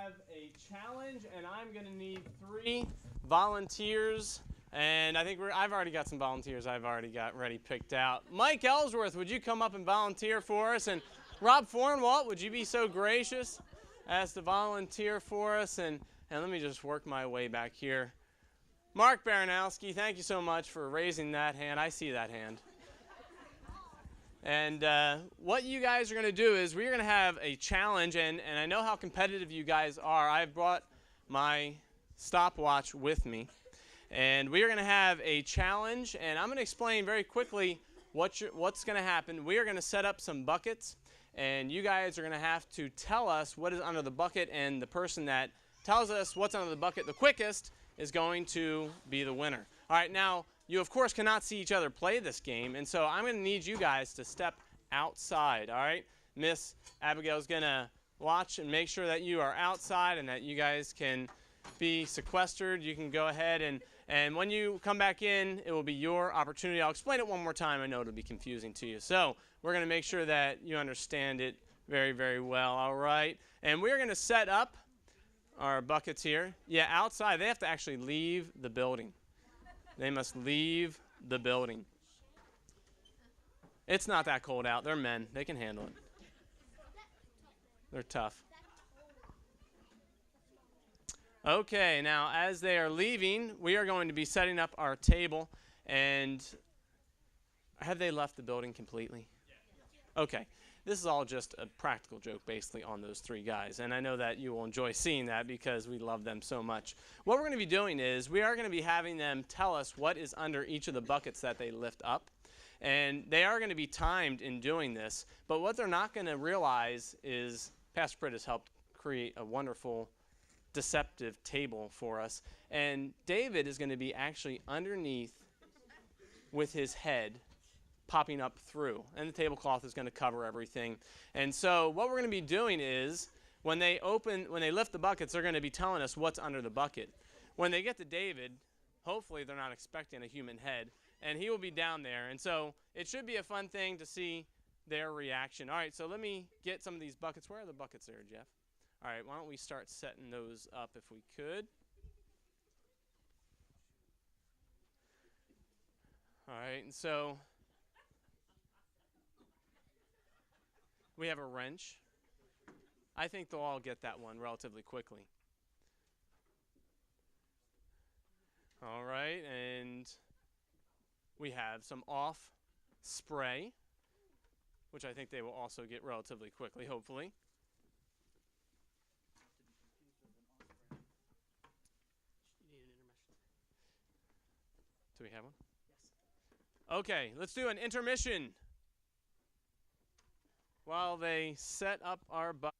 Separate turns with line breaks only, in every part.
have a challenge, and I'm going to need 3 volunteers. And I think I've already got some volunteers I've already got ready picked out. Mike Ellsworth, would you come up and volunteer for us? And Rob Fornwalt, would you be so gracious as to volunteer for us? And let me just work my way back here. Mark Baranowski, thank you so much for raising that hand. I see that hand. And what you guys are going to do is we're going to have a challenge, and I know how competitive you guys are. I've brought my stopwatch with me, and we are going to have a challenge, and I'm going to explain very quickly what's going to happen. We are going to set up some buckets, and you guys are going to have to tell us what is under the bucket, and the person that tells us what's under the bucket the quickest is going to be the winner. All right, now, you, of course, cannot see each other play this game, and so I'm going to need you guys to step outside, all right? Miss Abigail's going to watch and make sure that you are outside and that you guys can be sequestered. You can go ahead, and when you come back in, it will be your opportunity. I'll explain it one more time. I know it'll be confusing to you. So we're going to make sure that you understand it very, very well, all right? And we're going to set up our buckets here. Yeah, outside. They have to actually leave the building. They must leave the building. It's not that cold out. They're men. They can handle it. They're tough. Okay, now as they are leaving, we are going to be setting up our table. And have they left the building completely? Okay. This is all just a practical joke basically on those 3 guys, and I know that you will enjoy seeing that because we love them so much. What we're going to be doing is we are going to be having them tell us what is under each of the buckets that they lift up, and they are going to be timed in doing this, but what they're not going to realize is Pastor Britt has helped create a wonderful deceptive table for us, and David is going to be actually underneath with his head popping up through, and the tablecloth is going to cover everything. And so what we're going to be doing is when they lift the buckets, they're going to be telling us what's under the bucket. When they get to David, hopefully they're not expecting a human head, and he will be down there. And so it should be a fun thing to see their reaction. All right, so let me get some of these buckets. Where are the buckets there, Jeff? All right, why don't we start setting those up if we could. All right, and so we have a wrench. I think they'll all get that one relatively quickly. All right, and we have some off spray, which I think they will also get relatively quickly, hopefully. Do we have one? Yes. Okay, let's do an intermission while they set up our bucket.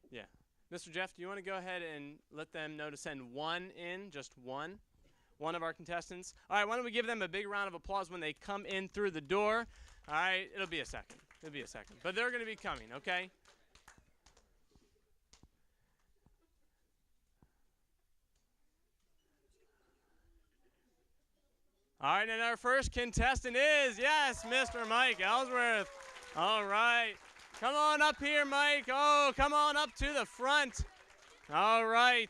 Yeah. Mr. Jeff, do you want to go ahead and let them know to send one in, just one of our contestants? All right, why don't we give them a big round of applause when they come in through the door? All right, it'll be a second. It'll be a second. But they're going to be coming, okay? All right, and our first contestant is, yes, Mr. Mike Ellsworth. All right. Come on up here, Mike. Oh, come on up to the front. All right.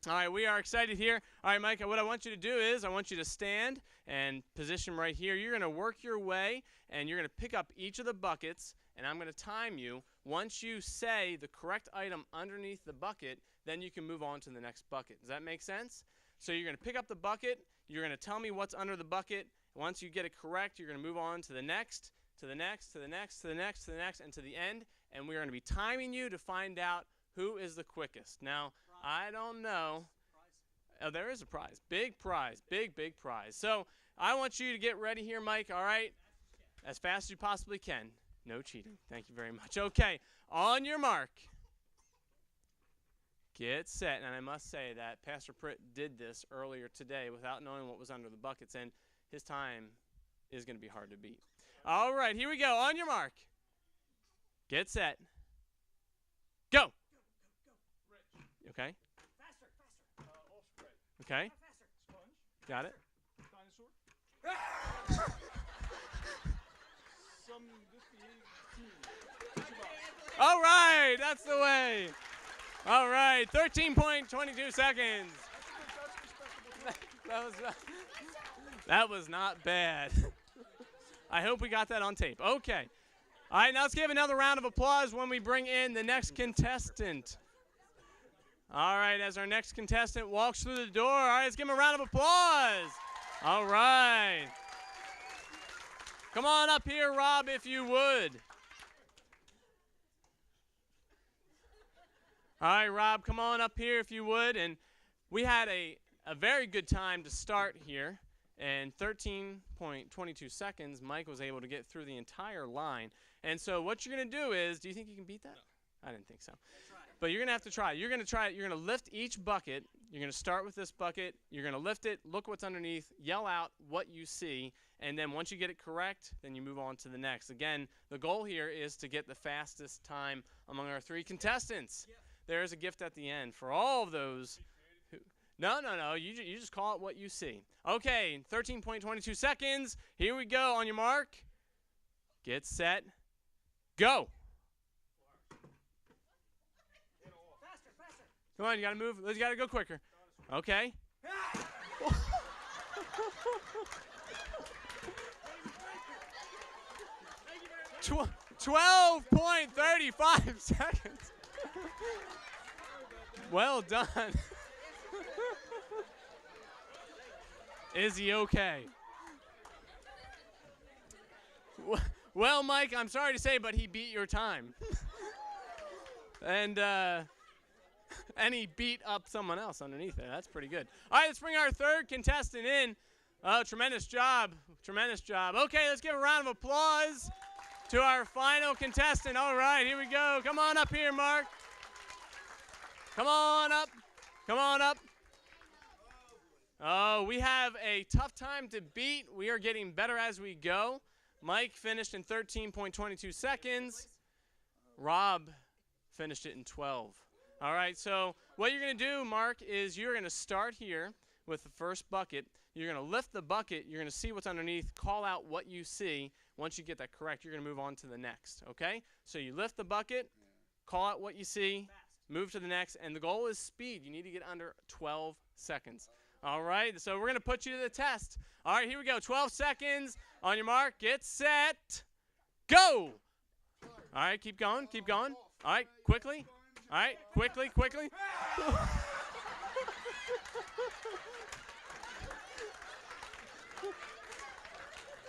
All right, we are excited here. All right, Mike, what I want you to do is I want you to stand and position right here. You're going to work your way, and you're going to pick up each of the buckets, and I'm going to time you. Once you say the correct item underneath the bucket, then you can move on to the next bucket. Does that make sense? So you're going to pick up the bucket. You're going to tell me what's under the bucket. Once you get it correct, you're going to move on to the next, to the next, to the next, to the next, to the next, and to the end. And we're going to be timing you to find out who is the quickest. Now, I don't know. Oh, there is a prize. Big prize. Big, big prize. So I want you to get ready here, Mike, all right? As fast as you possibly can. No cheating. Thank you very much. Okay, on your mark. Get set. And I must say that Pastor Pritt did this earlier today without knowing what was under the buckets, and his time is going to be hard to beat. All right, here we go. On your mark. Get set. Go. Okay. Okay. Got it. All right, that's the way. All right, 13.22 seconds. That was not bad. I hope we got that on tape. Okay. All right, now let's give another round of applause when we bring in the next contestant. All right, as our next contestant walks through the door, all right, let's give him a round of applause. All right. Come on up here, Rob, if you would. All right, Rob, come on up here if you would. And we had a very good time to start here. And 13.22 seconds, Mike was able to get through the entire line. And so what you're going to do is, do you think you can beat that? No. I didn't think so. But you're going to have to try. You're going to try it. You're going to lift each bucket. You're going to start with this bucket. You're going to lift it, look what's underneath, yell out what you see. And then once you get it correct, then you move on to the next. Again, the goal here is to get the fastest time among our 3 contestants. Yeah. There is a gift at the end for all of those. No. You just call it what you see. Okay, 13.22 seconds. Here we go. On your mark. Get set. Go. Faster. Come on, you got to move. You got to go quicker. Okay. 12.35 seconds. Well done. Is he okay? Well, Mike, I'm sorry to say, but he beat your time. And he beat up someone else underneath there. That's pretty good. All right, let's bring our 3rd contestant in. Oh, tremendous job. Tremendous job. Okay, let's give a round of applause to our final contestant. All right, here we go. Come on up here, Mark. Come on up. Come on up. Oh, we have a tough time to beat. We are getting better as we go. Mike finished in 13.22 seconds. Rob finished it in 12. All right, so what you're going to do, Mark, is you're going to start here with the first bucket. You're going to lift the bucket. You're going to see what's underneath, call out what you see. Once you get that correct, you're going to move on to the next, okay? So you lift the bucket, call out what you see, move to the next, and the goal is speed. You need to get under 12 seconds. All right, so we're going to put you to the test. All right, here we go. 12 seconds. On your mark, get set, go. All right, keep going, keep going. All right, quickly. All right, quickly.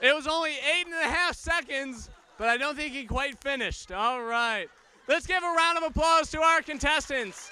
It was only 8.5 seconds, but I don't think he quite finished. All right. Let's give a round of applause to our contestants.